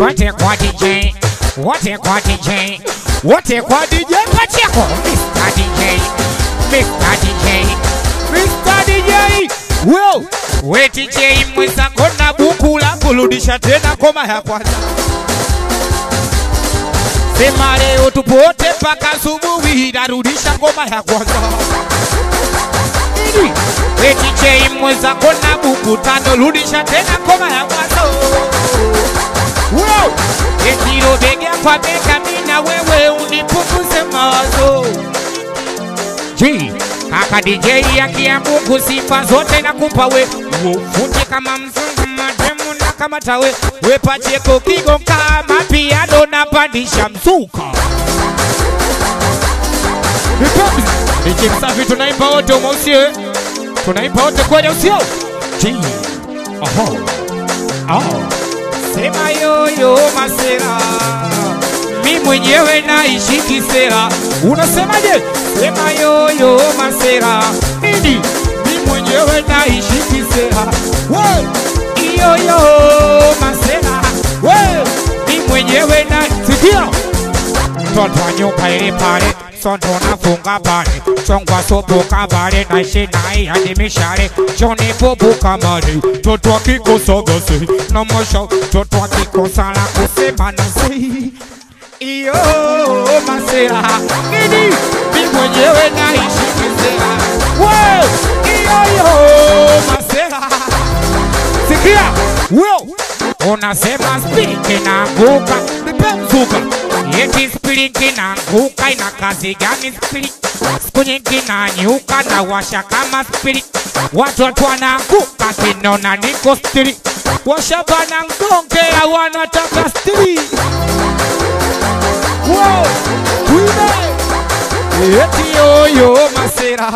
Wote kwa DJ, wote kwa DJ, wote kwa DJ Pacheco. Mr. DJ, Mr. DJ, Mr. DJ. Wow, we DJ mweza kona buku la kurudisha tena koma ya kwanza. Sema leo tupote paka asubuhi narudisha ngoma ya kwanza. We DJ mweza kona buku tano rudisha tena ngoma ya kwanza. Wow, ekiro bega kwa bega mina wewe unipunguze mawazo. Kaka DJ ya Mungu sifa zote nakupa we. Ufunje kama mzungu mademu na kama tawe. We Pacheco kigo kama piano na pandisha mzuka. DJ Msafi tunaimba wote umausio. Tunaimba wote kwenye usio. Sema yoyo masera, mi mwenyewe naishi kisera. Unasemaje? Sema yoyo masera, nini? Mi mwenyewe naishi kisera. Yoyo masera, mi mwenyewe na sikia. Toto nyuka ile pale, sonto nafunga pale. Chongwa sopo kabale, naishi nai hadi mishare. Joni bobu kamari, toto kiko sogose. Na mosho, toto kiko sala kusema na si. Iyo masera, nini? Mi mwenyewe naishi kisera. Iyo masera. Sikia, unasema spiriki na nguka. Nipe mzuka. Yeti spiriki na nguka ina kazi gani spiriki? Siku nyingi na nyuka na washa kama spiriki. Watu wananguka kinona niko stiri. Washaba na ngongea wanataka stiri. Yeti yoyo masera,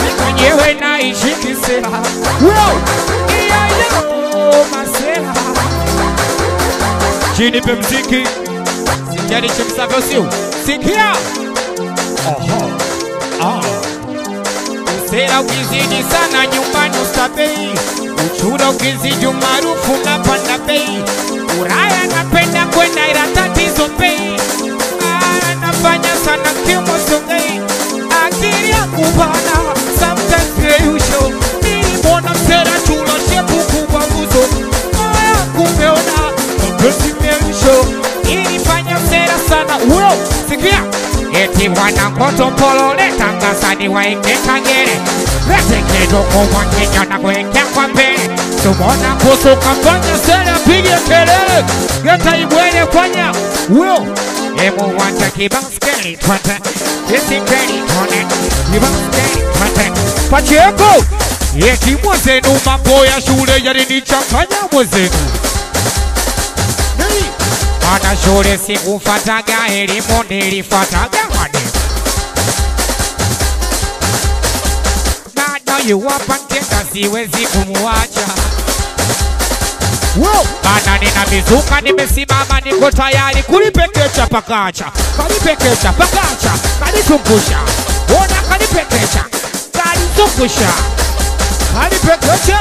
mi mwenyewe naishi kisera. Iyo masera. Chini pe mziki, sijali chemsavyo siu. Sikia. Usera ukizidi sana nyumbani ustabei. Uchura ukizidi umarufu na panda bei. Uraya napenda kwenda ila tatizo bei. Nafanya sana kimo songei. Akili ya kubana sometimes creusho. Nilimona msera chulo shepu kubwa guzo. Moya kumeona mpenzi meusho. Nilifanya msera sana. Sikia. Eti wana koto polo letanga sani waike kagere. Lete kidogo wakenya na kuekea kwa mbele. Sumona kusu kafanya sera pige kelele. Geta ibwele kwanya. Emu wanta kibaskeli twante. Kisi keli tone. Kibaskeli twante. Pacheco. Eti mwezenu mambo ya shule yalinichanganya mwezenu. Mana shule sikufataga elimu nilifataga wade. Nada yuwapa nkenda siwezi kumuacha. Mana nina mizuka nimesimama niko tayari kulipekecha pakacha. Kalipekecha pakacha, kalitungusha. Ona kalipekecha, kalitungusha. Kalipekecha,